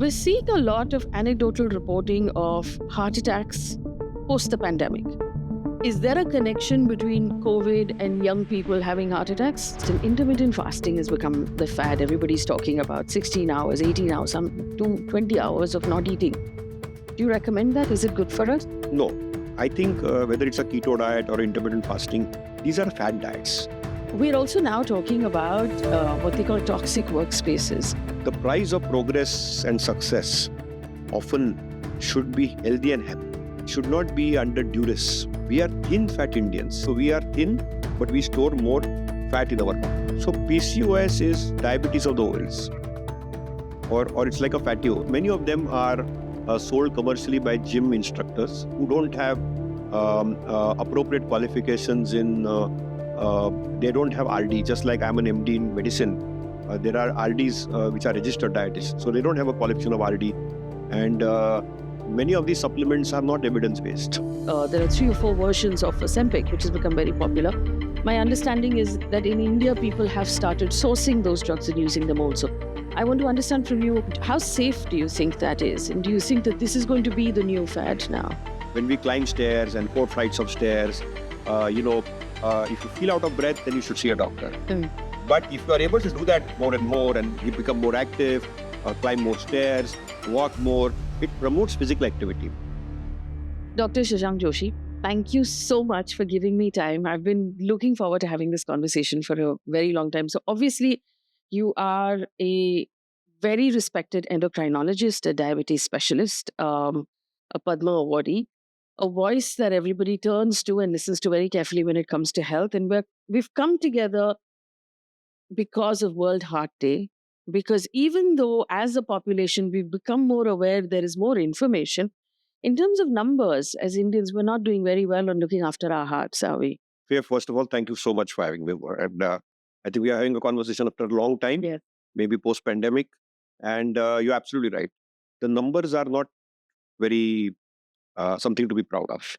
We're seeing a lot of anecdotal reporting of heart attacks post the pandemic. Is there a connection between COVID and young people having heart attacks? Still, intermittent fasting has become the fad. Everybody's talking about 16 hours, 18 hours, some 20 hours of not eating. Do you recommend that? Is it good for us? No. I think whether it's a keto diet or intermittent fasting, these are fad diets. We're also now talking about what they call toxic workspaces. The price of progress and success often should be healthy and happy. It should not be under duress. We are thin fat Indians. So we are thin, but we store more fat in our body. So PCOS is diabetes of the ovaries. Or it's like a fatty ovaries. Many of them are sold commercially by gym instructors who don't have appropriate qualifications in, they don't have RD, just like I'm an MD in medicine. There are RDs which are registered dietitians, so they don't have a qualification of RD. And many of these supplements are not evidence-based. There are 3 or 4 versions of Ozempic, which has become very popular. My understanding is that in India, people have started sourcing those drugs and using them also. I want to understand from you, how safe do you think that is? And do you think that this is going to be the new fad now? When we climb stairs and 4 flights of stairs, if you feel out of breath, then you should see a doctor. But if you are able to do that more and more and you become more active, climb more stairs, walk more, it promotes physical activity. Dr. Shashank Joshi, thank you so much for giving me time. I've been looking forward to having this conversation for a very long time. So obviously, you are a very respected endocrinologist, a diabetes specialist, a Padma awardee, a voice that everybody turns to and listens to very carefully when it comes to health. And we've come together because of World Heart Day, because even though as a population we've become more aware, there is more information, in terms of numbers, as Indians, we're not doing very well on looking after our hearts, are we? Faye, first of all, thank you so much for having me. And I think we are having a conversation after a long time, Yes. maybe post-pandemic. And you're absolutely right. The numbers are not very something to be proud of.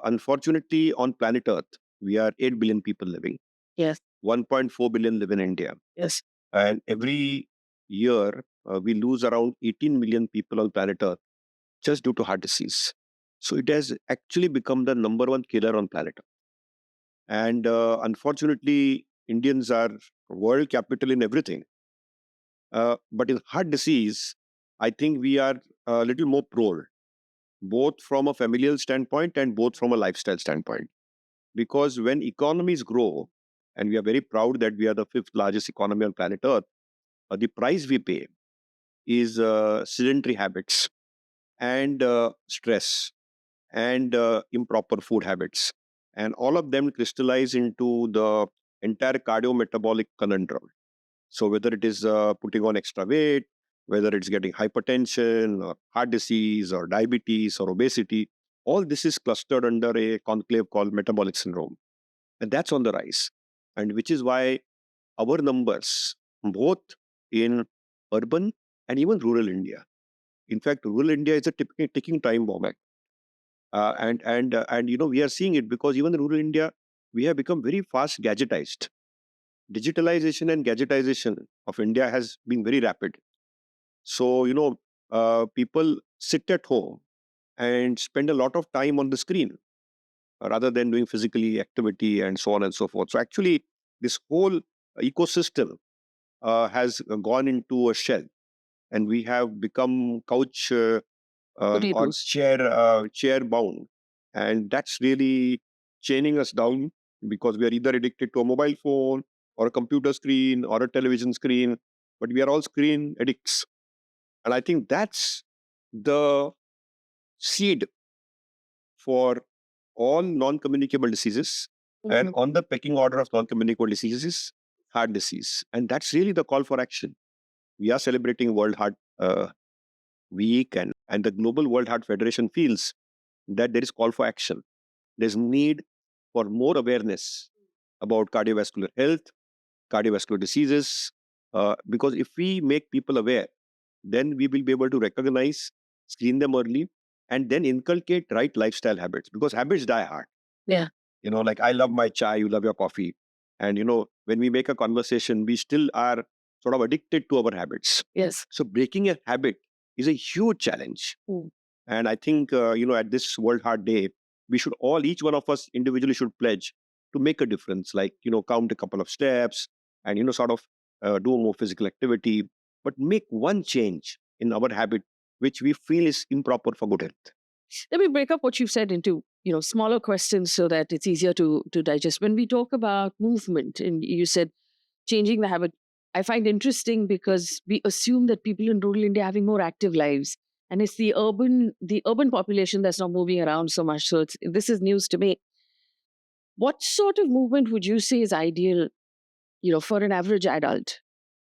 Unfortunately, on planet Earth, we are 8 billion people living. Yes. 1.4 billion live in India. Yes. And every year, we lose around 18 million people on planet Earth just due to heart disease. So it has actually become the number 1 killer on planet Earth. And unfortunately, Indians are world capital in everything. But in heart disease, I think we are a little more prone, both from a familial standpoint and both from a lifestyle standpoint. Because when economies grow, and we are very proud that we are the 5th largest economy on planet Earth, the price we pay is sedentary habits and stress and improper food habits. And all of them crystallize into the entire cardiometabolic conundrum. So whether it is putting on extra weight, whether it's getting hypertension or heart disease or diabetes or obesity, all this is clustered under a conclave called metabolic syndrome. And that's on the rise. And which is why our numbers, both in urban and even rural India. In fact, rural India is a ticking time bomb. And we are seeing it because even in rural India, we have become very fast gadgetized. Digitalization and gadgetization of India has been very rapid. So, people sit at home and spend a lot of time on the screen rather than doing physically activity and so on and so forth. So actually, this whole ecosystem has gone into a shell, and we have become couch or chair bound, and that's really chaining us down because we are either addicted to a mobile phone or a computer screen or a television screen, but we are all screen addicts. And I think that's the seed for all non-communicable diseases. And on the pecking order of non-communicable diseases, heart disease. And that's really the call for action. We are celebrating World Heart Week, and the Global World Heart Federation feels that there is call for action. There's need for more awareness about cardiovascular health, cardiovascular diseases, because if we make people aware, then we will be able to recognize, screen them early, and then inculcate right lifestyle habits, because habits die hard. Yeah. Like I love my chai, you love your coffee. And, when we make a conversation, we still are sort of addicted to our habits. Yes. So breaking a habit is a huge challenge. And I think, at this World Heart Day, we should all, each one of us individually should pledge to make a difference, like, count a couple of steps and, sort of do more physical activity, but make one change in our habit, which we feel is improper for good health. Let me break up what you've said into smaller questions so that it's easier to digest. When we talk about movement, and you said changing the habit, I find interesting because we assume that people in rural India are having more active lives, and it's the urban population that's not moving around so much. So this is news to me. What sort of movement would you say is ideal, for an average adult?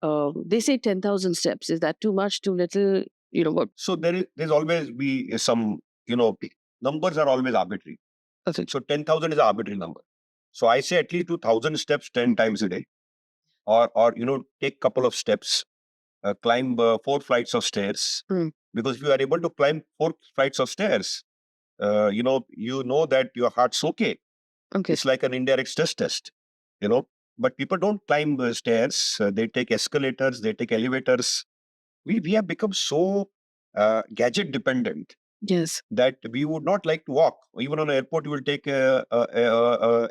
They say 10,000 steps. Is that too much, too little? What? So there's always be some, numbers are always arbitrary. That's it. So 10,000 is an arbitrary number. So I say at least 2,000 steps 10 times a day, or take couple of steps, climb 4 flights of stairs. Because if you are able to climb 4 flights of stairs, you know that your heart's okay. Okay. It's like an indirect stress test, you know. But people don't climb stairs. They take escalators, they take elevators. We have become so gadget dependent Yes. that we would not like to walk. Even on an airport, you will take a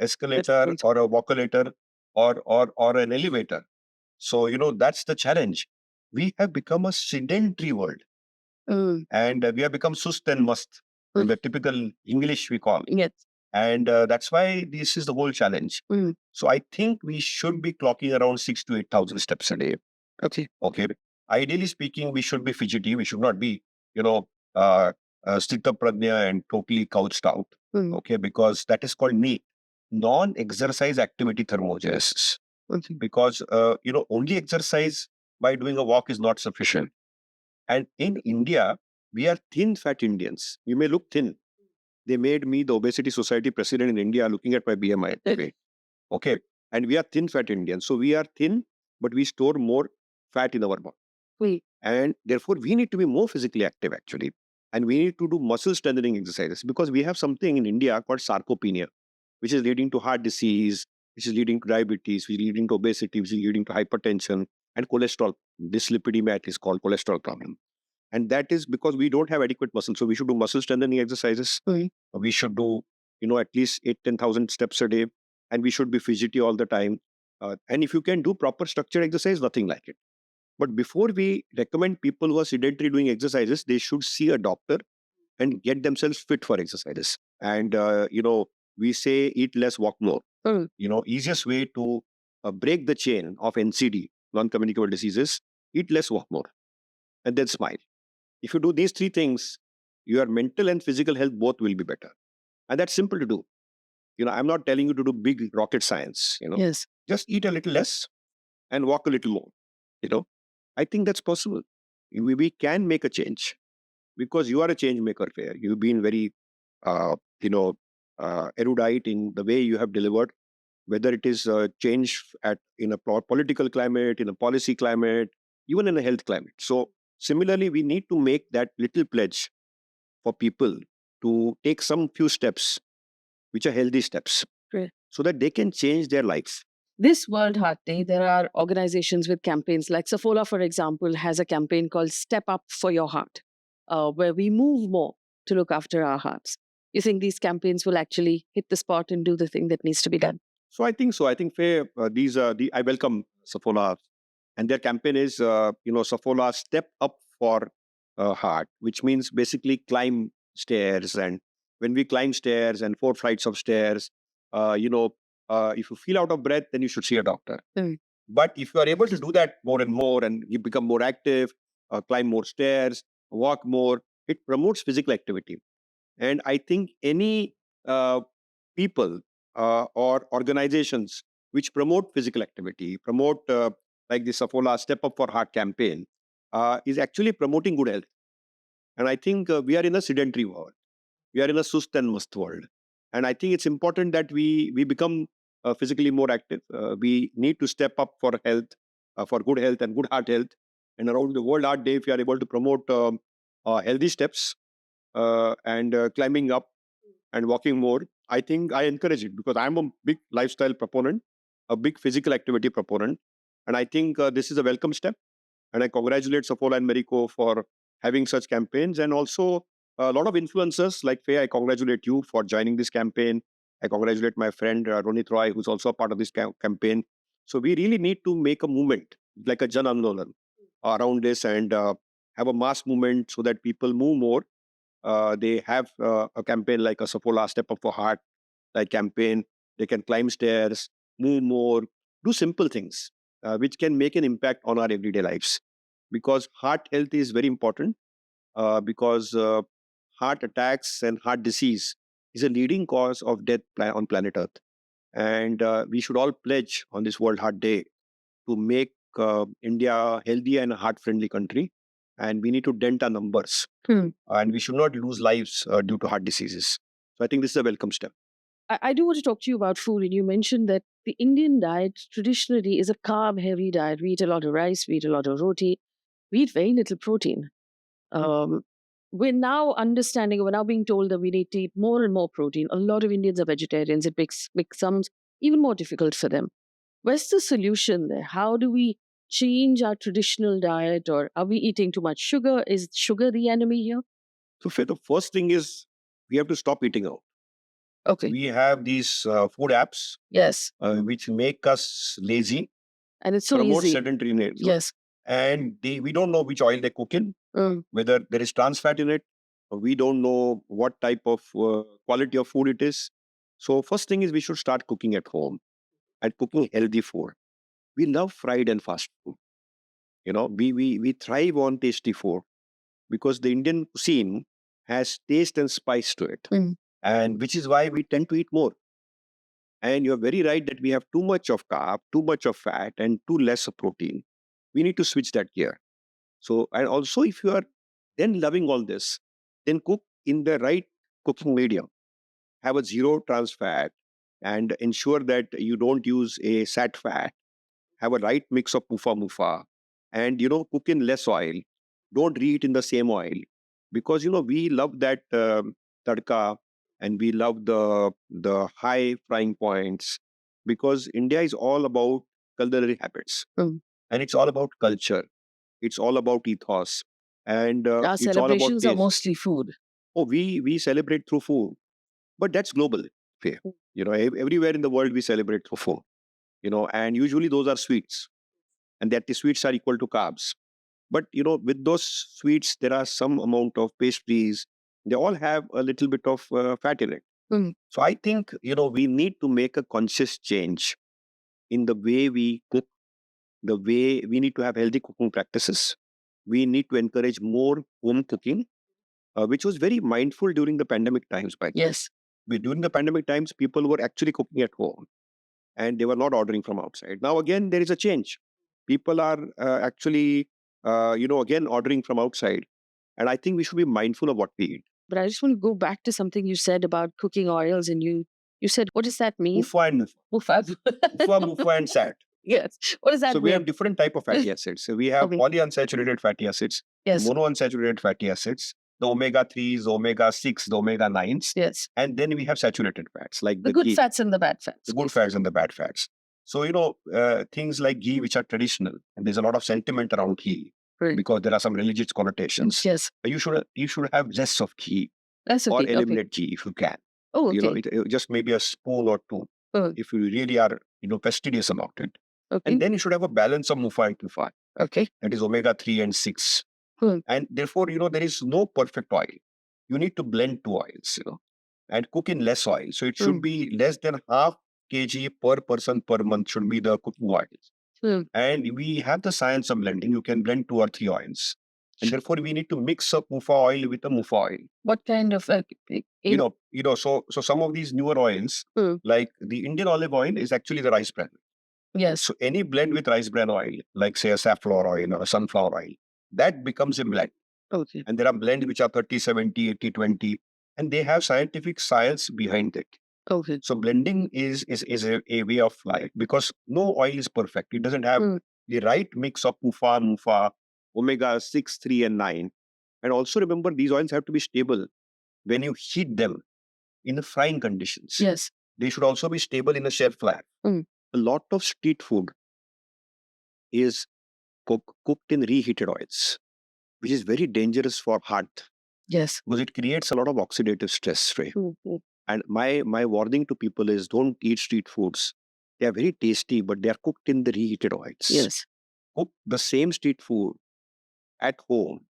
escalator Right. or a walkalator or an elevator. So, that's the challenge. We have become a sedentary world, and we have become sust and must, in the typical English we call. Yes. And that's why this is the whole challenge. So I think we should be clocking around 6 to 8,000 steps a day. Okay. Okay. Ideally speaking, we should be fidgety. We should not be, uh, sthita prajna and totally couched out. Okay. Because that is called NEAT, non-exercise activity thermogenesis. Okay. Because, only exercise by doing a walk is not sufficient. And in India, we are thin fat Indians. You may look thin. They made me the Obesity Society president in India looking at my BMI weight. Okay. And we are thin fat Indians. So we are thin, but we store more fat in our body. Wait. And therefore, we need to be more physically active, actually. And we need to do muscle strengthening exercises because we have something in India called sarcopenia, which is leading to heart disease, which is leading to diabetes, which is leading to obesity, which is leading to hypertension and cholesterol. Dyslipidemia is called cholesterol problem. And that is because we don't have adequate muscle. So we should do muscle strengthening exercises. We should do, at least 10,000 steps a day. And we should be fidgety all the time. And if you can do proper structured exercise, nothing like it. But before we recommend people who are sedentary doing exercises, they should see a doctor and get themselves fit for exercises. And, we say eat less, walk more. Easiest way to break the chain of NCD, non-communicable diseases, eat less, walk more. And then smile. If you do these three things, your mental and physical health both will be better. And that's simple to do. I'm not telling you to do big rocket science, Yes. just eat a little less and walk a little more. I think that's possible. We can make a change because you are a change maker, Faye. You've been very, erudite in the way you have delivered, whether it is change in a political climate, in a policy climate, even in a health climate. So similarly, we need to make that little pledge for people to take some few steps, which are healthy steps, Great. so that they can change their life. This World Heart Day, there are organizations with campaigns like Saffolalife, for example, has a campaign called Step Up for Your Heart, where we move more to look after our hearts. You think these campaigns will actually hit the spot and do the thing that needs to be done? So I think so. I think Faye, these are I welcome Saffolalife, and their campaign is Saffolalife Step Up for Heart, which means basically climb stairs. And when we climb stairs and 4 flights of stairs, if you feel out of breath, then you should see a doctor. But if you are able to do that more and more and you become more active, climb more stairs, walk more, it promotes physical activity. And I think any people or organizations which promote physical activity, promote like the Saffolalife Step Up for Heart campaign, is actually promoting good health. And I think we are in a sedentary world. We are in a sust and must world. And I think it's important that we become physically more active. We need to step up for health, for good health and good heart health. And around the World Heart Day, if we are able to promote healthy steps and climbing up and walking more, I think I encourage it because I'm a big lifestyle proponent, a big physical activity proponent. And I think this is a welcome step. And I congratulate Saffola and Marico for having such campaigns. And also a lot of influencers like Faye, I congratulate you for joining this campaign. I congratulate my friend Ronit Roy, who's also a part of this campaign. So we really need to make a movement, like a Jan Andolan, around this and have a mass movement so that people move more. They have a campaign like a Saffola Step Up for Heart, like campaign. They can climb stairs, move more, do simple things, which can make an impact on our everyday lives. Because heart health is very important. Because heart attacks and heart disease is a leading cause of death on planet Earth, and we should all pledge on this World Heart Day to make India a healthy and heart-friendly country. And we need to dent our numbers. And we should not lose lives due to heart diseases. So I think this is a welcome step. I do want to talk to you about food. And you mentioned that the Indian diet traditionally is a carb heavy diet. We eat a lot of rice, we eat a lot of roti, we eat very little protein. Um, we're now understanding, we're now being told that we need to eat more and more protein. A lot of Indians are vegetarians. It becomes even more difficult for them. Where's the solution there? How do we change our traditional diet, or are we eating too much sugar? Is sugar the enemy here? So the first thing is we have to stop eating out. Okay. We have these food apps, Yes, which make us lazy, and it's so promote easy. sedentariness, Yes. and we don't know which oil they cook in, whether there is trans fat in it. We don't know what type of quality of food it is. So first thing is we should start cooking at home and cooking healthy food. We love fried and fast food. We thrive on tasty food because the Indian cuisine has taste and spice to it, and which is why we tend to eat more. And you're very right that we have too much of carb, too much of fat, and too less of protein. We need to switch that gear. So, and also if you are then loving all this, then cook in the right cooking medium. Have a zero trans fat and ensure that you don't use a sat fat. Have a right mix of mufa and, cook in less oil. Don't reheat in the same oil because, we love that tadka and we love the high frying points because India is all about culinary habits and it's all about culture. It's all about ethos and Our it's all about celebrations are taste. mostly food. Oh, we celebrate through food, but that's global. Fair. Everywhere in the world we celebrate through food. And usually those are sweets, and that the sweets are equal to carbs. But with those sweets, there are some amount of pastries. They all have a little bit of fat in it. So I think we need to make a conscious change in the way we cook. The way we need to have healthy cooking practices. We need to encourage more home cooking, which was very mindful during the pandemic times. By the way. Yes. During the pandemic times, people were actually cooking at home and they were not ordering from outside. Now, again, there is a change. People are actually, again, ordering from outside. And I think we should be mindful of what we eat. But I just want to go back to something you said about cooking oils, and you said, what does that mean? Mufa and Mufa. mufa and sat. Yes. What does that So mean? we have different type of fatty acids. So we have Okay. polyunsaturated fatty acids, Yes. monounsaturated fatty acids, the omega-3s, omega-6, the omega-9s. Yes. And then we have saturated fats like The the good ghee, fats and the bad fats. the good fats and the bad fats. So, things like ghee, which are traditional, and there's a lot of sentiment around ghee Right. because there are some religious connotations. Yes. You should have less of ghee That's or okay. eliminate ghee if you can. Oh, okay. It just maybe a spoon or two if you really are, fastidious about it. Okay. And then you should have a balance of mufa and tufa. Okay. That is omega-3 and 6. Hmm. And therefore, there is no perfect oil. You need to blend two oils, and cook in less oil. So it should be less than half kg per person per month should be the cooking oils. And we have the science of blending. You can blend 2 or 3 oils. And therefore, we need to mix up mufa oil with the mufa oil. What kind of, So some of these newer oils, like the Indian olive oil is actually the rice bran. Yes. So any blend with rice bran oil, like say a safflower oil or a sunflower oil, that becomes a blend. Okay. And there are blends which are 30-70, 80-20, and they have scientific science behind it. Okay. So blending is a way of life because no oil is perfect. It doesn't have the right mix of mufa, omega-6, 3, and 9. And also remember, these oils have to be stable when you heat them in the frying conditions. Yes. They should also be stable in a shelf life. A lot of street food is cooked in reheated oils, which is very dangerous for heart Yes. because it creates a lot of oxidative stress. Right? Mm-hmm. And my warning to people is don't eat street foods. They are very tasty, but they are cooked in the reheated oils. Yes. Cook the same street food at home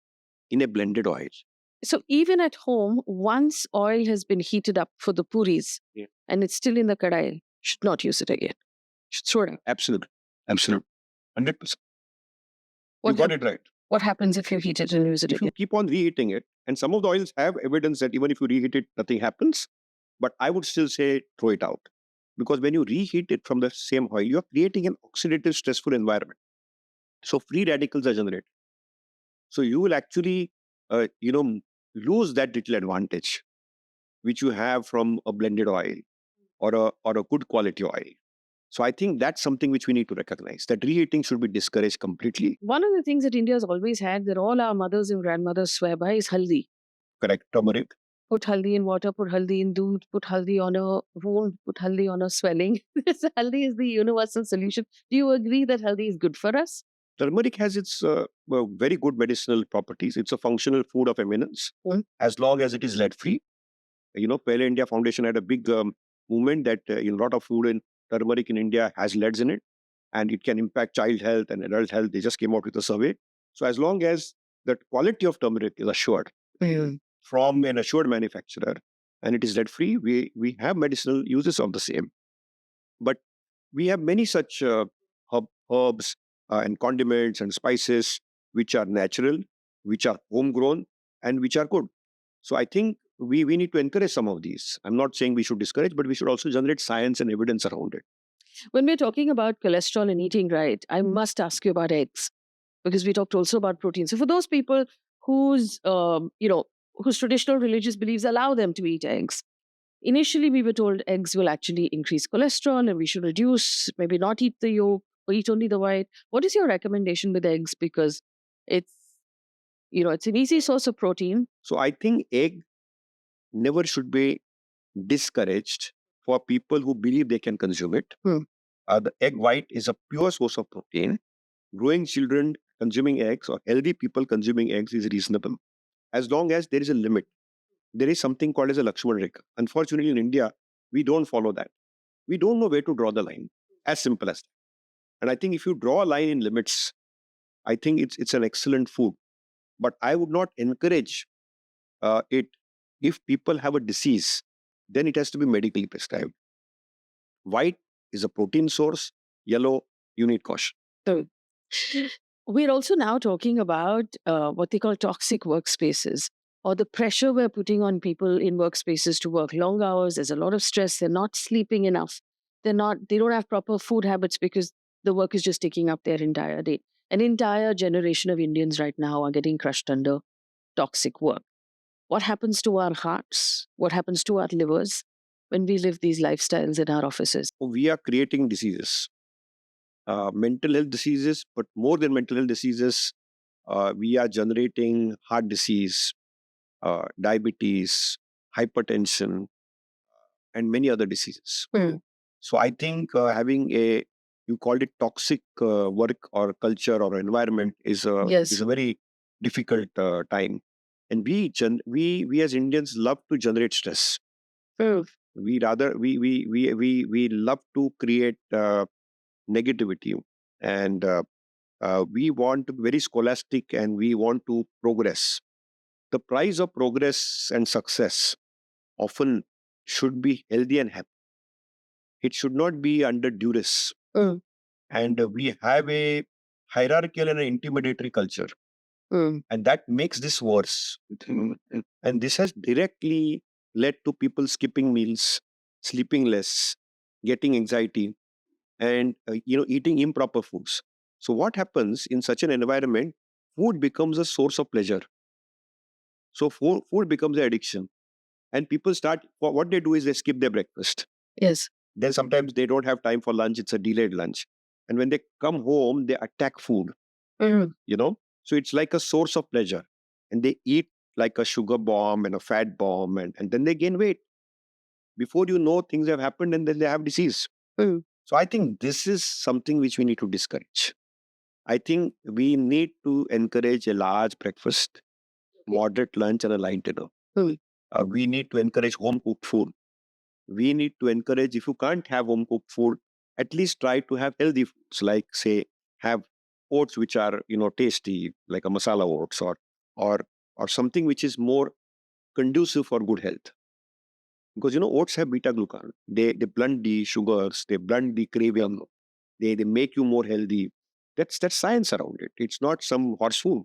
in a blended oil. So even at home, once oil has been heated up for the puris, Yeah. and it's still in the kadai, should not use it again. Should throw it out. Absolutely. 100%. You What, got hap- it right. what happens if you heat it and use it If you again? keep on reheating it, and some of the oils have evidence that even if you reheat it, nothing happens. But I would still say throw it out. Because when you reheat it from the same oil, you're creating an oxidative, stressful environment. So free radicals are generated. So you will actually, lose that little advantage which you have from a blended oil or a good quality oil. So I think that's something which we need to recognize, that reheating should be discouraged completely. One of the things that India has always had that all our mothers and grandmothers swear by is haldi. Correct. Turmeric. Put haldi in water, put haldi in doodh, put haldi on a wound, put haldi on a swelling. Haldi is the universal solution. Do you agree that haldi is good for us? Turmeric has its very good medicinal properties. It's a functional food of eminence as long as it is lead free. Pale India Foundation had a big movement that a lot of food in turmeric in India has leads in it, and it can impact child health and adult health. They just came out with a survey. So as long as the quality of turmeric is assured from an assured manufacturer and it is lead free, we have medicinal uses of the same. But we have many such herbs and condiments and spices which are natural, which are homegrown, and which are good. So I think we need to encourage some of these. I'm not saying we should discourage, but we should also generate science and evidence around it. When we're talking about cholesterol and eating right, I must ask you about eggs because we talked also about protein. So for those people whose traditional religious beliefs allow them to eat eggs, initially we were told eggs will actually increase cholesterol and we should reduce, maybe not eat the yolk or eat only the white. What is your recommendation with eggs? Because it's an easy source of protein. So I think egg never should be discouraged for people who believe they can consume it. The egg white is a pure source of protein. Growing children consuming eggs or healthy people consuming eggs is reasonable as long as there is a limit. There is something called as a Lakshman Rekha. Unfortunately, in India, we don't follow that. We don't know where to draw the line. As simple as that. And I think if you draw a line in limits, I think it's an excellent food. But I would not encourage it. If people have a disease, then it has to be medically prescribed. White is a protein source. Yellow, you need caution. So we're also now talking about what they call toxic workspaces, or the pressure we're putting on people in workspaces to work long hours. There's a lot of stress. They're not sleeping enough. They don't have proper food habits because the work is just taking up their entire day. An entire generation of Indians right now are getting crushed under toxic work. What happens to our hearts? What happens to our livers when we live these lifestyles in our offices? We are creating diseases, mental health diseases, but more than mental health diseases, we are generating heart disease, diabetes, hypertension, and many other diseases. So I think having you called it toxic work or culture or environment is a very difficult time. And we as Indians love to generate stress. We love to create negativity, and we want to be very scholastic and we want to progress. The price of progress and success often should be healthy and happy. It should not be under duress. And we have a hierarchical and an intimidatory culture. And that makes this worse. And this has directly led to people skipping meals, sleeping less, getting anxiety, and eating improper foods. So what happens in such an environment? Food becomes a source of pleasure. So food becomes an addiction, and people start. What they do is they skip their breakfast. Yes. Then sometimes they don't have time for lunch. It's a delayed lunch, and when they come home, they attack food. So it's like a source of pleasure, and they eat like a sugar bomb and a fat bomb, and then they gain weight. Before you know, things have happened, and then they have disease. So I think this is something which we need to discourage. I think we need to encourage a large breakfast, moderate lunch, and a light dinner. We need to encourage home cooked food. We need to encourage, if you can't have home cooked food, at least try to have healthy foods, like say have oats which are tasty, like a masala oats, or or something which is more conducive for good health. Because oats have beta glucan. They blunt the sugars, they blunt the craving, they make you more healthy. That's science around it. It's not some horse food.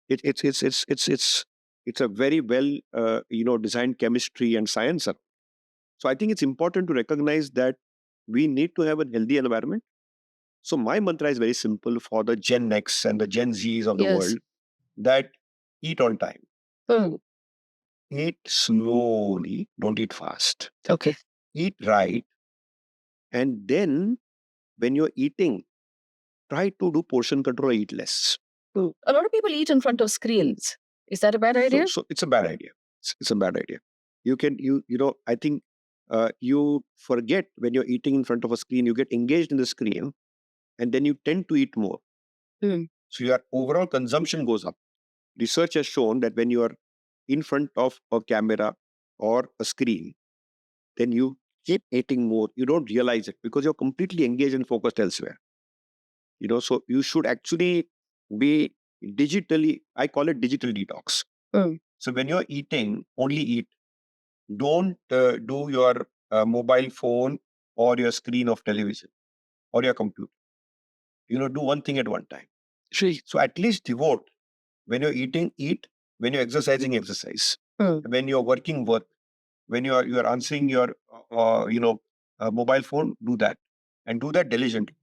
It's a very well designed chemistry and science. So I think it's important to recognize that we need to have a healthy environment. So my mantra is very simple for the Gen X and the Gen Zs of the world, that eat on time. Eat slowly, don't eat fast. Okay. Eat right. And then when you're eating, try to do portion control or eat less. A lot of people eat in front of screens. Is that a bad idea? So it's a bad idea. It's a bad idea. I think you forget when you're eating in front of a screen, you get engaged in the screen, and then you tend to eat more. So your overall consumption goes up. Research has shown that when you are in front of a camera or a screen, then you keep eating more. You don't realize it because you're completely engaged and focused elsewhere. So you should actually be digitally, I call it digital detox. So when you're eating, only eat. Don't do your mobile phone or your screen of television or your computer. Do one thing at one time. So at least devote. When you're eating, eat. When you're exercising, exercise. When you're working, work. When you are answering your mobile phone, do that, and do that diligently.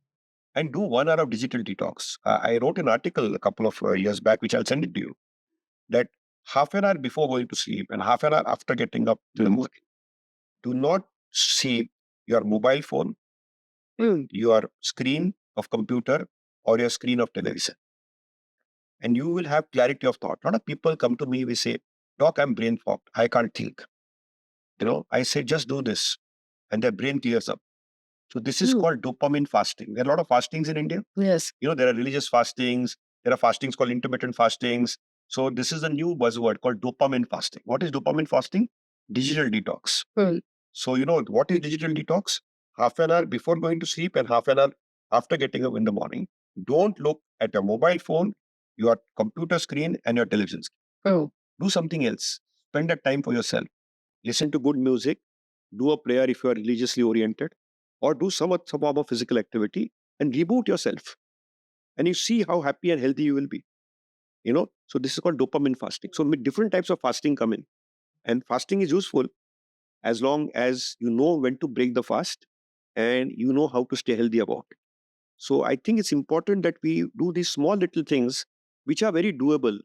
And do 1 hour of digital detox. I wrote an article a couple of years back, which I'll send it to you, that half an hour before going to sleep and half an hour after getting up in the morning, do not see your mobile phone, your screen of computer, or your screen of television. And you will have clarity of thought. A lot of people come to me, we say, Doc, I'm brain fogged. I can't think. I say, just do this. And their brain clears up. So this is called dopamine fasting. There are a lot of fastings in India. Yes. There are religious fastings. There are fastings called intermittent fastings. So this is a new buzzword called dopamine fasting. What is dopamine fasting? Digital detox. So what is digital detox? Half an hour before going to sleep and half an hour after getting up in the morning. Don't look at your mobile phone, your computer screen, and your television screen. Do something else. Spend that time for yourself. Listen to good music. Do a prayer if you are religiously oriented, or do some form of physical activity and reboot yourself. And you see how happy and healthy you will be. So this is called dopamine fasting. So different types of fasting come in. And fasting is useful as long as you know when to break the fast and you know how to stay healthy about it. So I think it's important that we do these small little things which are very doable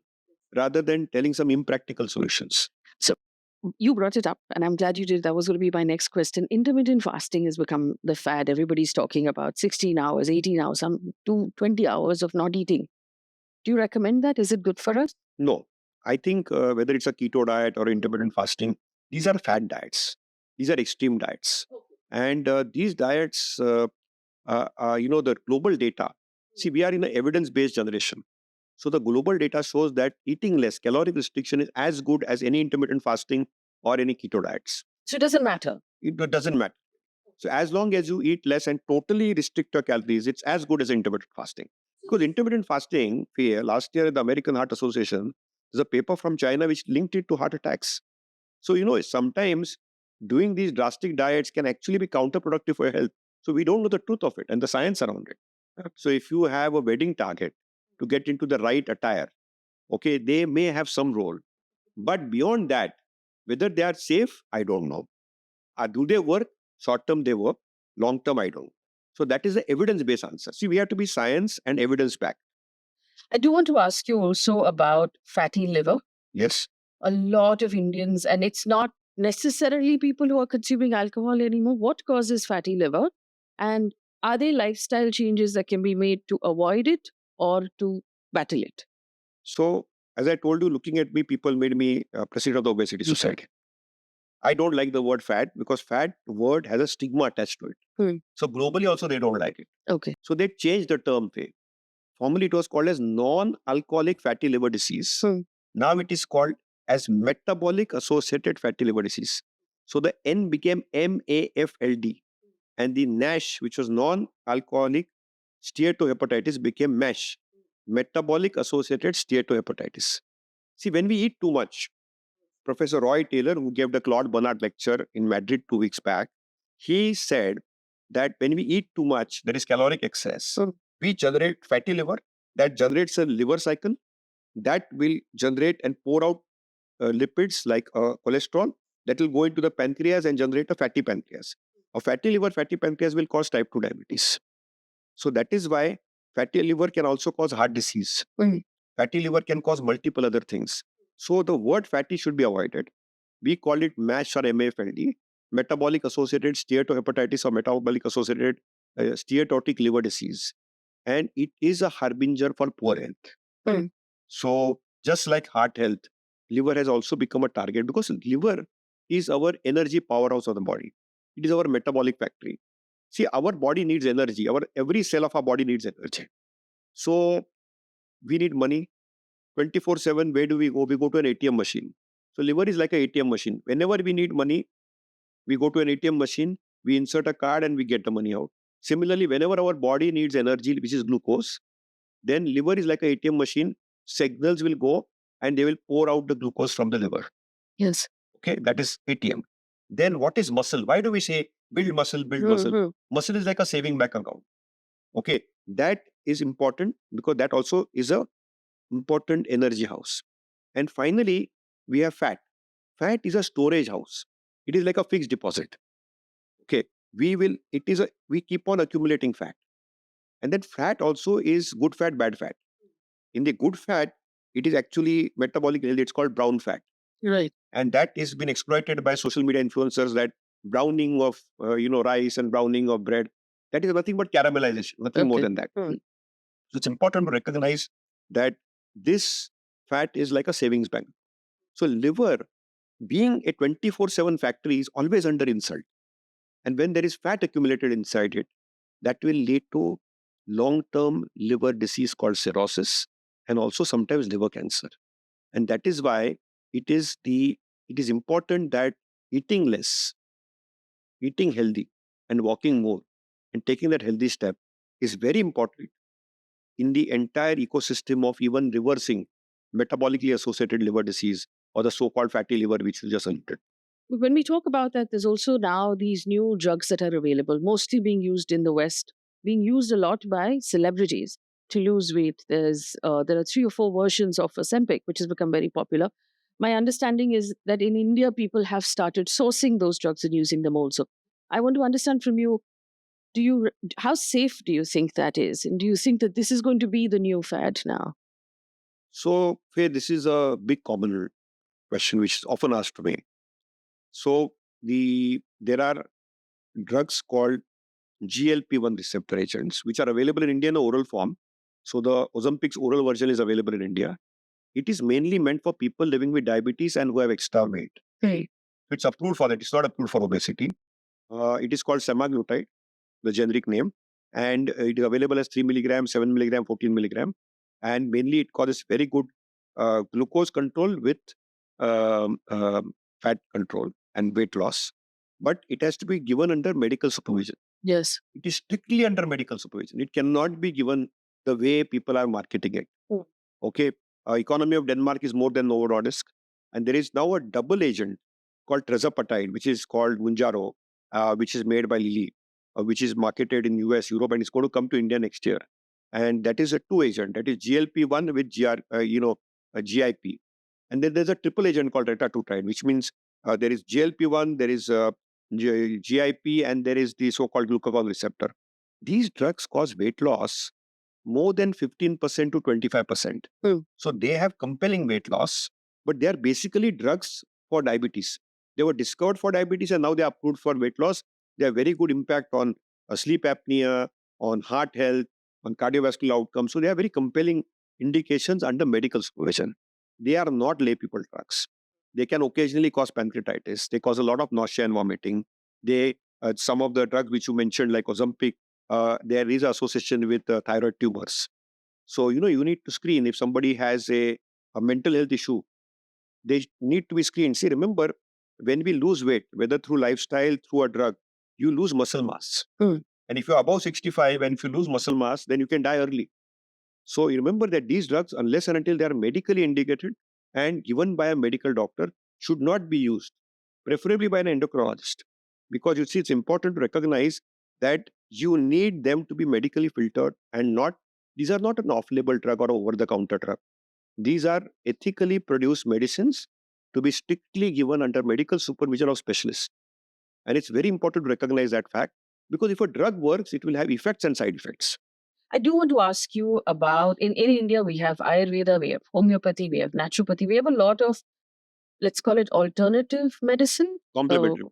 rather than telling some impractical solutions. So you brought it up, and I'm glad you did. That was going to be my next question. Intermittent fasting has become the fad. Everybody's talking about 16 hours, 18 hours, some 20 hours of not eating. Do you recommend that? Is it good for us? No. I think whether it's a keto diet or intermittent fasting, these are fad diets. These are extreme diets. And these diets, the global data, see, we are in an evidence-based generation. So the global data shows that eating less, caloric restriction is as good as any intermittent fasting or any keto diets. So it doesn't matter. It doesn't matter. So as long as you eat less and totally restrict your calories, it's as good as intermittent fasting. Because intermittent fasting, last year at the American Heart Association, there's a paper from China which linked it to heart attacks. So, sometimes doing these drastic diets can actually be counterproductive for your health. So we don't know the truth of it and the science around it. So if you have a wedding target to get into the right attire, okay, they may have some role. But beyond that, whether they are safe, I don't know. Do they work? Short term, they work. Long term, I don't. So that is the evidence-based answer. See, we have to be science and evidence-backed. I do want to ask you also about fatty liver. Yes. A lot of Indians, and it's not necessarily people who are consuming alcohol anymore. What causes fatty liver? And are there lifestyle changes that can be made to avoid it or to battle it? So, as I told you, looking at me, people made me president of the Obesity Society. I don't like the word fat because fat word has a stigma attached to it. So globally also they don't like it. Okay. So they changed the term. Formerly, it was called as non-alcoholic fatty liver disease. Now it is called as metabolic associated fatty liver disease. So the N became MAFLD, and the NASH, which was non-alcoholic steatohepatitis, became MASH, metabolic associated steatohepatitis. See, when we eat too much, Professor Roy Taylor, who gave the Claude Bernard lecture in Madrid 2 weeks back, he said that when we eat too much, there is caloric excess. We generate fatty liver, that generates a liver cycle, that will generate and pour out lipids like cholesterol, that will go into the pancreas and generate a fatty pancreas. A fatty liver, fatty pancreas will cause type 2 diabetes. So that is why fatty liver can also cause heart disease. Fatty liver can cause multiple other things. So the word fatty should be avoided. We call it MASH or MAFLD, metabolic associated steatohepatitis or metabolic associated steatotic liver disease. And it is a harbinger for poor health. So just like heart health, liver has also become a target because liver is our energy powerhouse of the body. It is our metabolic factory. See, our body needs energy. Every cell of our body needs energy. So we need money. 24/7, where do we go? We go to an ATM machine. So liver is like an ATM machine. Whenever we need money, we go to an ATM machine, we insert a card and we get the money out. Similarly, whenever our body needs energy, which is glucose, then liver is like an ATM machine. Signals will go and they will pour out the glucose from the liver. Yes. Okay, that is ATM. Then what is muscle? Why do we say build muscle, build muscle? Muscle is like a saving bank account. Okay, that is important because that also is a important energy house. And finally, we have fat. Fat is a storage house. It is like a fixed deposit. Okay, we keep on accumulating fat. And then fat also is good fat, bad fat. In the good fat, it is actually metabolic healthy. It's called brown fat. Right. And that is been exploited by social media influencers, that browning of rice and browning of bread. That is nothing but caramelization, nothing more than that. So it's important to recognize that this fat is like a savings bank. So liver, being a 24/7 factory, is always under insult. And when there is fat accumulated inside it, that will lead to long-term liver disease called cirrhosis and also sometimes liver cancer. And that is why it is important that eating less, eating healthy, and walking more, and taking that healthy step is very important in the entire ecosystem of even reversing metabolically associated liver disease or the so-called fatty liver, which you just alluded. When we talk about that, there's also now these new drugs that are available, mostly being used in the West, being used a lot by celebrities to lose weight. There are 3 or 4 versions of Ozempic, which has become very popular. My understanding is that in India, people have started sourcing those drugs and using them also. I want to understand from you, how safe do you think that is? And do you think that this is going to be the new fad now? So, Faye, this is a big common question which is often asked to me. So, there are drugs called GLP-1 receptor agents, which are available in India in oral form. So, the Ozempic's oral version is available in India. It is mainly meant for people living with diabetes and who have extra weight. It's approved for that. It's not approved for obesity. It is called semaglutide, the generic name, and it is available as 3 milligram, 7 milligram, 14 milligram. And mainly it causes very good glucose control with fat control and weight loss. But it has to be given under medical supervision. Yes. It is strictly under medical supervision. It cannot be given the way people are marketing it. Okay. Economy of Denmark is more than Novo Nordisk. And there is now a double agent called tirzepatide, which is called Mounjaro, which is made by Lilly, which is marketed in US, Europe, and it's going to come to India next year. And that is a 2 agent. That is GLP-1 with GIP. And then there's a triple agent called retatrutide, which means there is GLP-1, there is GIP, and there is the so-called glucagon receptor. These drugs cause weight loss more than 15% to 25%. So they have compelling weight loss, but they are basically drugs for diabetes. They were discovered for diabetes and now they are approved for weight loss. They have very good impact on sleep apnea, on heart health, on cardiovascular outcomes. So they are very compelling indications under medical supervision. They are not lay people drugs. They can occasionally cause pancreatitis. They cause a lot of nausea and vomiting. Some of the drugs which you mentioned, like Ozempic, there is association with thyroid tumors. So, you need to screen if somebody has a mental health issue, they need to be screened. See, remember, when we lose weight, whether through lifestyle, through a drug, you lose muscle mass. And if you're above 65 and if you lose muscle mass, then you can die early. So you remember that these drugs, unless and until they are medically indicated and given by a medical doctor, should not be used, preferably by an endocrinologist. Because you see, it's important to recognize that you need them to be medically filtered and not, these are not an off-label drug or over-the-counter drug. These are ethically produced medicines to be strictly given under medical supervision of specialists. And it's very important to recognize that fact, because if a drug works, it will have effects and side effects. I do want to ask you about, in India, we have Ayurveda, we have homeopathy, we have naturopathy, we have a lot of, let's call it alternative medicine. Complementary.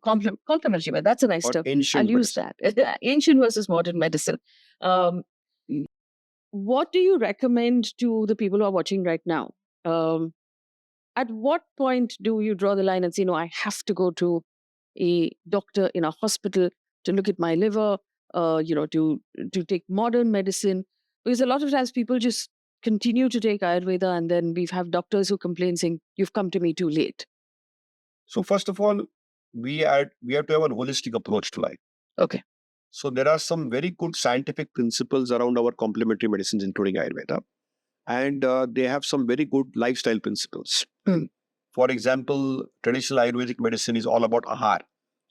Complementary, but that's a nice Or term. ancient I'll use medicine. that. Ancient versus modern medicine. Um, what do you recommend to the people who are watching right now? At what point do you draw the line and say, no, I have to go to a doctor in a hospital to look at my liver, to take modern medicine? Because a lot of times people just continue to take Ayurveda, and then we have doctors who complain saying, you've come to me too late. So first of all, we have to have a holistic approach to life. Okay. So there are some very good scientific principles around our complementary medicines, including Ayurveda, and they have some very good lifestyle principles. For example, traditional Ayurvedic medicine is all about ahar.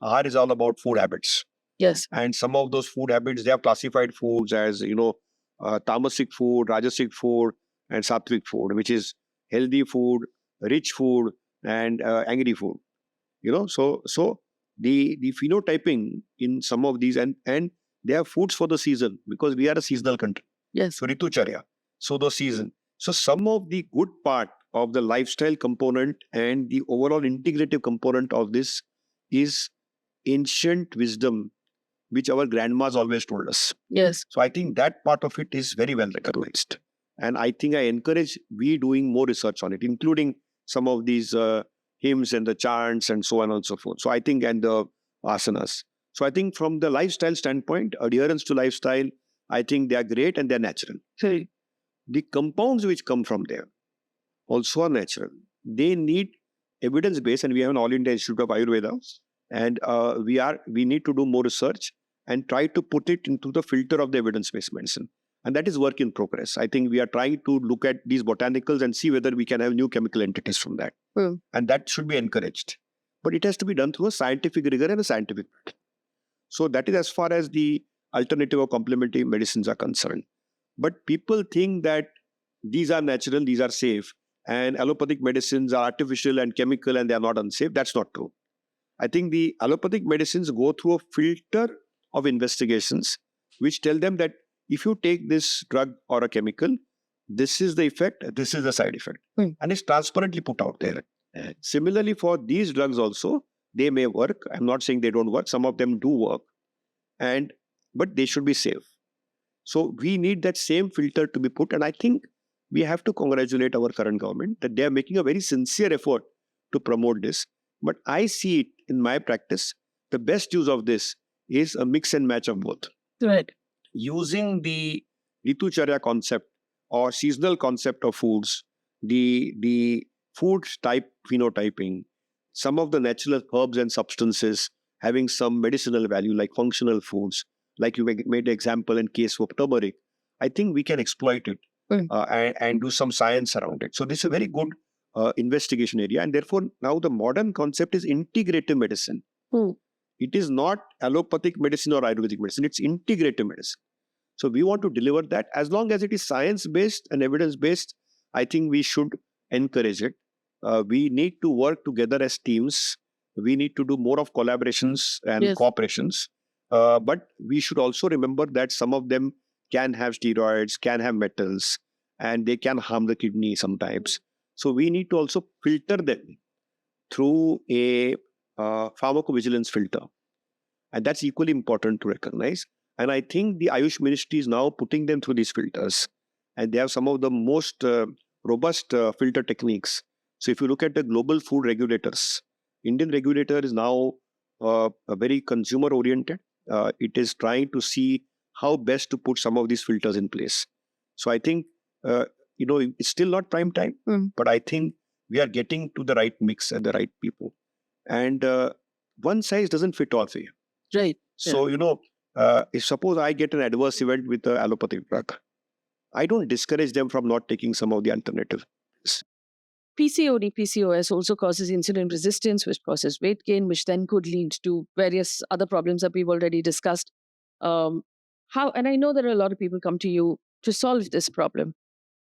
Ahar is all about food habits. Yes. And some of those food habits, they have classified foods as, tamasic food, rajasic food, and sattvic food, which is healthy food, rich food, and angry food. So the phenotyping in some of these, and they have foods for the season, because we are a seasonal country. Yes. So ritucharya, so the season. So some of the good part of the lifestyle component and the overall integrative component of this is ancient wisdom, which our grandmas always told us. Yes. So I think that part of it is very well recognized. And I think I encourage we doing more research on it, including some of these hymns and the chants and so on and so forth. So I think, and the asanas. So I think from the lifestyle standpoint, adherence to lifestyle, I think they are great and they're natural. The compounds which come from there also are natural. They need evidence base, and we have an All India Institute of Ayurveda, and we need to do more research and try to put it into the filter of the evidence-based medicine. And that is work in progress. I think we are trying to look at these botanicals and see whether we can have new chemical entities from that. And that should be encouraged. But it has to be done through a scientific rigor and a scientific method. So that is as far as the alternative or complementary medicines are concerned. But people think that these are natural, these are safe, and allopathic medicines are artificial and chemical and they are not unsafe. That's not true. I think the allopathic medicines go through a filter of investigations which tell them that if you take this drug or a chemical, this is the effect, this is the side effect. And it's transparently put out there. Similarly, for these drugs also, they may work. I'm not saying they don't work. Some of them do work, but they should be safe. So we need that same filter to be put. And I think we have to congratulate our current government that they are making a very sincere effort to promote this. But I see it in my practice, the best use of this is a mix and match of both. Right. Using the Ritucharya concept or seasonal concept of foods, the food type phenotyping, some of the natural herbs and substances having some medicinal value like functional foods, like you made an example in case of turmeric, I think we can exploit it and do some science around it. So this is a very good investigation area. And therefore, now the modern concept is integrative medicine. It is not allopathic medicine or Ayurvedic medicine. It's integrative medicine. So we want to deliver that. As long as it is science-based and evidence-based, I think we should encourage it. We need to work together as teams. We need to do more of collaborations and cooperations. But we should also remember that some of them can have steroids, can have metals, and they can harm the kidney sometimes. So we need to also filter them through a pharmacovigilance filter. And that's equally important to recognize. And I think the Ayush Ministry is now putting them through these filters. And they have some of the most robust filter techniques. So if you look at the global food regulators, Indian regulator is now very consumer oriented. It is trying to see how best to put some of these filters in place. So I think uh, it's still not prime time, but I think we are getting to the right mix and the right people. And one size doesn't fit all for you. Right. So, if suppose I get an adverse event with an allopathic drug, I don't discourage them from not taking some of the alternatives. PCOD, PCOS also causes insulin resistance, which causes weight gain, which then could lead to various other problems that we've already discussed. Um, and I know there are a lot of people come to you to solve this problem.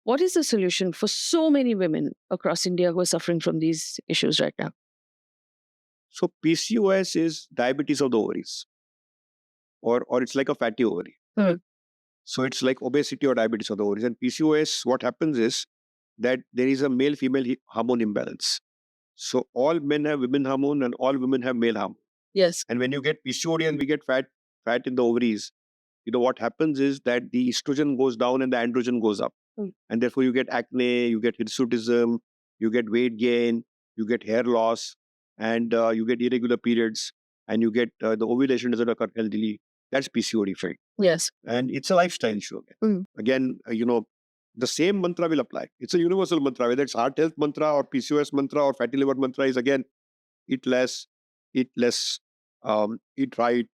What is the solution for so many women across India who are suffering from these issues right now? So PCOS is diabetes of the ovaries, or it's like a fatty ovary. So it's like obesity or diabetes of the ovaries. And PCOS, what happens is that there is a male-female hormone imbalance. So all men have women hormone and all women have male hormone. Yes. And when you get PCOD and we get fat in the ovaries, what happens is that the estrogen goes down and the androgen goes up. And therefore you get acne, you get hirsutism, you get weight gain, you get hair loss, and you get irregular periods, and you get the ovulation doesn't occur healthily. That's PCOD effect. Yes. And it's a lifestyle issue again. Again, the same mantra will apply. It's a universal mantra, whether it's heart health mantra or PCOS mantra or fatty liver mantra is again, eat less, eat right,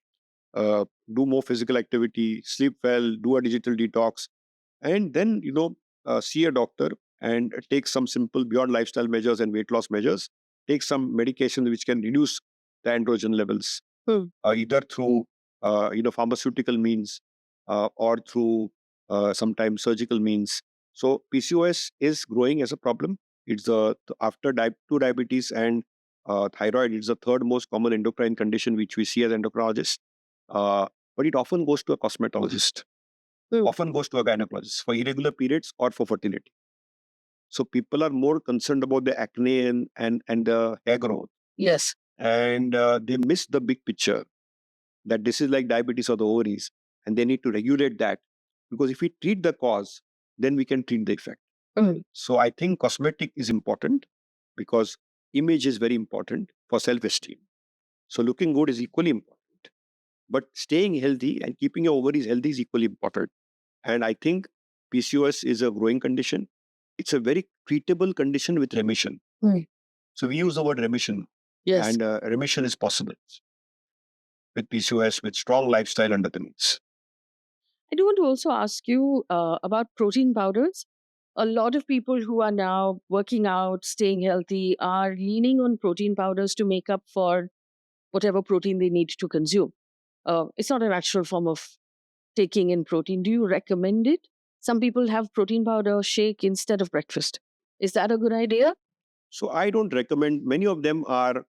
do more physical activity, sleep well, do a digital detox, and then, see a doctor and take some simple beyond lifestyle measures and weight loss measures, take some medication which can reduce the androgen levels, either through, pharmaceutical means or through sometimes surgical means. So PCOS is growing as a problem. It's after type 2 diabetes and thyroid, it's the third most common endocrine condition which we see as endocrinologists. But it often goes to a cosmetologist, often goes to a gynecologist for irregular periods or for fertility. So people are more concerned about the acne and the hair growth. Yes. And they miss the big picture that this is like diabetes of the ovaries and they need to regulate that, because if we treat the cause, then we can treat the effect. So I think cosmetic is important because image is very important for self-esteem. So looking good is equally important. But staying healthy and keeping your ovaries healthy is equally important. And I think PCOS is a growing condition. It's a very treatable condition with remission. So we use the word remission. Yes. And remission is possible with PCOS with strong lifestyle underpinnings. I do want to also ask you about protein powders. A lot of people who are now working out, staying healthy, are leaning on protein powders to make up for whatever protein they need to consume. It's not a natural form of taking in protein. Do you recommend it? Some people have protein powder shake instead of breakfast. Is that a good idea? So I don't recommend. Many of them are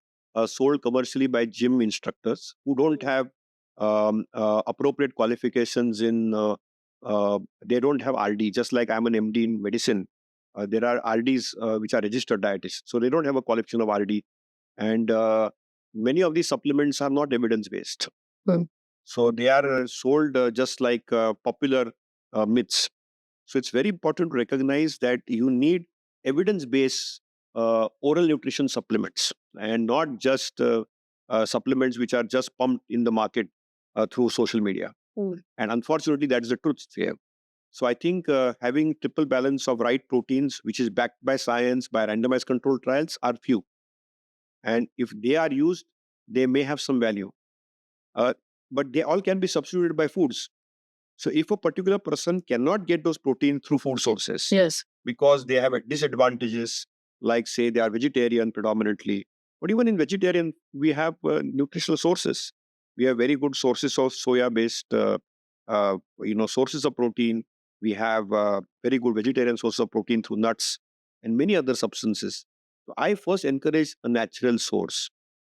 sold commercially by gym instructors who don't have appropriate qualifications in. They don't have RD. Just like I'm an MD in medicine, there are RDs which are registered dietitians. So they don't have a qualification of RD, and many of these supplements are not evidence based. So they are sold just like popular myths. So it's very important to recognize that you need evidence-based oral nutrition supplements and not just supplements which are just pumped in the market through social media. And unfortunately, that's the truth here. So I think having triple balance of right proteins, which is backed by science, by randomized controlled trials, are few. And if they are used, they may have some value. But they all can be substituted by foods. So if a particular person cannot get those proteins through food sources, Yes. because they have disadvantages, like say they are vegetarian predominantly, but even in vegetarian, we have nutritional sources. We have very good sources of soya-based, sources of protein. We have very good vegetarian sources of protein through nuts and many other substances. So I first encourage a natural source.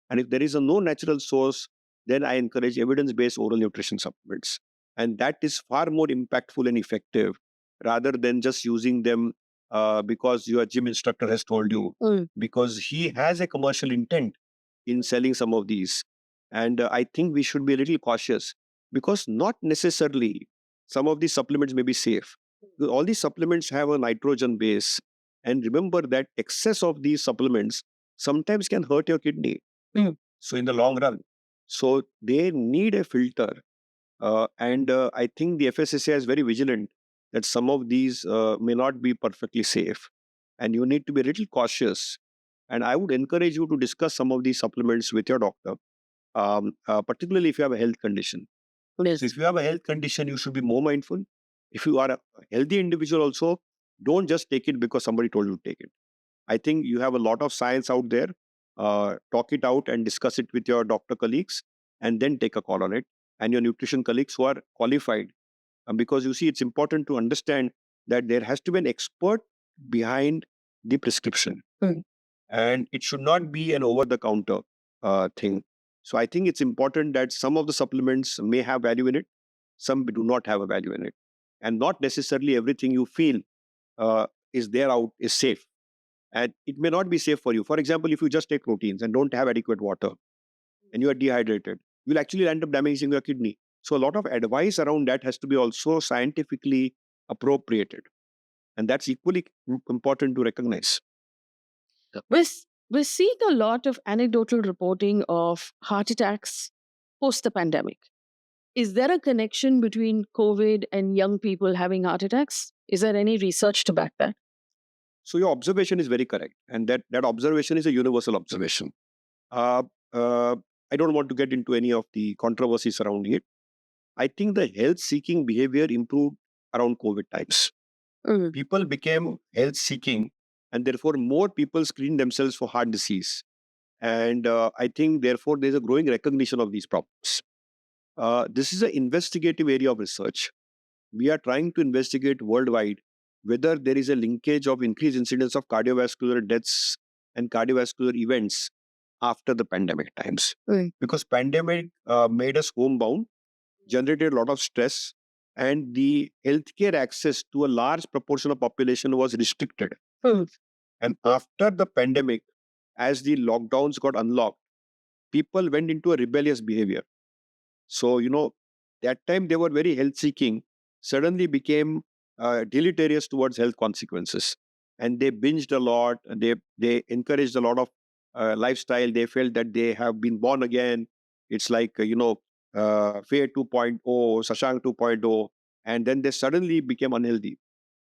And if there is a no natural source, then I encourage evidence-based oral nutrition supplements. And that is far more impactful and effective rather than just using them because your gym instructor has told you, because he has a commercial intent in selling some of these. And I think we should be a little cautious because not necessarily some of these supplements may be safe. All these supplements have a nitrogen base. And remember that excess of these supplements sometimes can hurt your kidney. So in the long run, so they need a filter. And I think the FSSAI is very vigilant that some of these may not be perfectly safe, and you need to be a little cautious. And I would encourage you to discuss some of these supplements with your doctor, particularly if you have a health condition. Yes. So if you have a health condition, you should be more mindful. If you are a healthy individual also, don't just take it because somebody told you to take it. I think you have a lot of science out there. Talk it out and discuss it with your doctor colleagues, and then take a call on it. And your nutrition colleagues who are qualified. Because you see, it's important to understand that there has to be an expert behind the prescription. And it should not be an over-the-counter thing. So I think it's important that some of the supplements may have value in it, some do not have a value in it. And not necessarily everything you feel is there out is safe. And it may not be safe for you. For example, if you just take proteins and don't have adequate water and you are dehydrated, you'll actually end up damaging your kidney. So a lot of advice around that has to be also scientifically appropriated. And that's equally important to recognize. We're, we're seeing a lot of anecdotal reporting of heart attacks post the pandemic. Is there a connection between COVID and young people having heart attacks? Is there any research to back that? So your observation is very correct. And that observation is a universal observation. Uh, uh, I don't want to get into any of the controversies around it. I think the health-seeking behavior improved around COVID times. People became health-seeking, and therefore more people screened themselves for heart disease. And I think, therefore, there's a growing recognition of these problems. This is an investigative area of research. We are trying to investigate worldwide whether there is a linkage of increased incidence of cardiovascular deaths and cardiovascular events after the pandemic times. Because pandemic made us homebound, generated a lot of stress, and the healthcare access to a large proportion of population was restricted. And after the pandemic, as the lockdowns got unlocked, people went into a rebellious behavior. So, that time they were very health seeking, suddenly became deleterious towards health consequences. And they binged a lot, and they encouraged a lot of lifestyle. They felt that they have been born again. It's like, Faye 2.0, Shashank 2.0, and then they suddenly became unhealthy.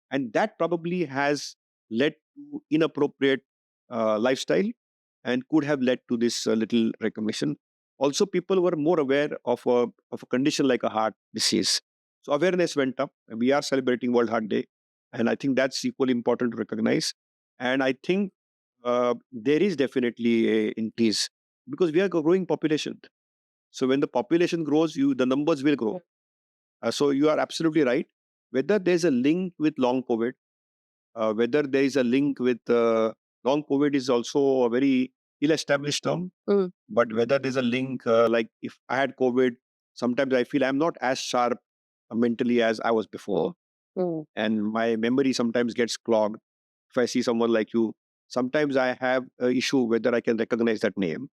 And that probably has led to inappropriate lifestyle and could have led to this little recognition. Also, people were more aware of a condition like a heart disease. So awareness went up. We are celebrating World Heart Day. And I think that's equally important to recognize. And I think there is definitely a increase because we are a growing population. So when the population grows, the numbers will grow. So you are absolutely right. Whether there's a link with long COVID, whether there is a link with long COVID is also a very ill-established term. But whether there's a link, like if I had COVID, sometimes I feel I'm not as sharp mentally as I was before. And my memory sometimes gets clogged. If I see someone like you, sometimes I have an issue whether I can recognize that name.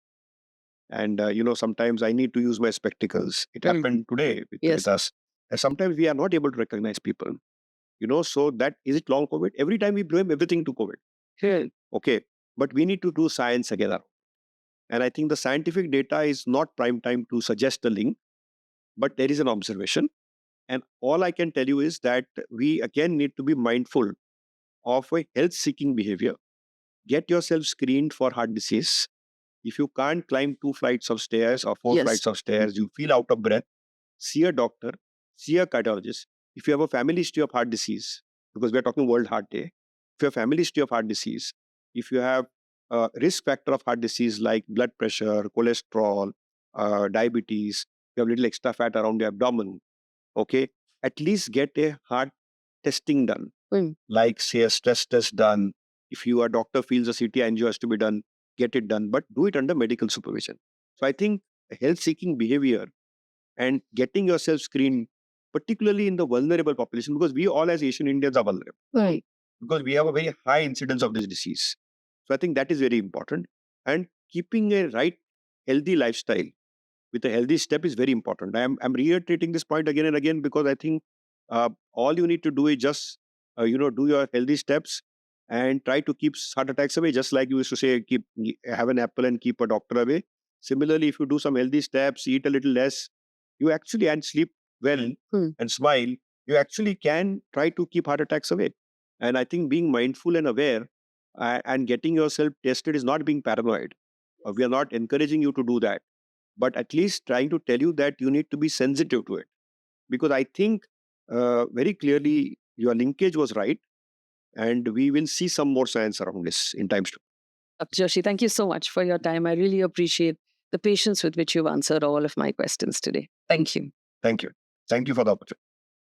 And, sometimes I need to use my spectacles. It happened today with us. And sometimes we are not able to recognize people. So that is it long COVID? Every time we blame everything to COVID. Okay. But we need to do science together. And I think the scientific data is not prime time to suggest a link, but there is an observation. And all I can tell you is that we again need to be mindful of a health-seeking behavior. Get yourself screened for heart disease. If you can't climb 2 flights of stairs or 4 flights of stairs, you feel out of breath, see a doctor, see a cardiologist. If you have a family history of heart disease, because we're talking World Heart Day, if you have a family history of heart disease, if you have a risk factor of heart disease like blood pressure, cholesterol, diabetes, you have little extra fat around your abdomen, okay, at least get a heart testing done, like say a stress test done. If your doctor feels a CT angio has to be done, get it done, but do it under medical supervision. So I think health-seeking behavior and getting yourself screened, particularly in the vulnerable population, because we all as Asian Indians are vulnerable. Right. Because we have a very high incidence of this disease. So I think that is very important. And keeping a right, healthy lifestyle with a healthy step is very important. I'm reiterating this point again and again because I think all you need to do is just, do your healthy steps and try to keep heart attacks away. Just like you used to say, have an apple and keep a doctor away. Similarly, if you do some healthy steps, eat a little less, you actually and sleep well and smile, you actually can try to keep heart attacks away. And I think being mindful and aware and getting yourself tested is not being paranoid. We are not encouraging you to do that, but at least trying to tell you that you need to be sensitive to it. Because I think very clearly your linkage was right, and we will see some more science around this in times to come. Dr. Joshi, thank you so much for your time. I really appreciate the patience with which you've answered all of my questions today. Thank you. Thank you. Thank you for the opportunity.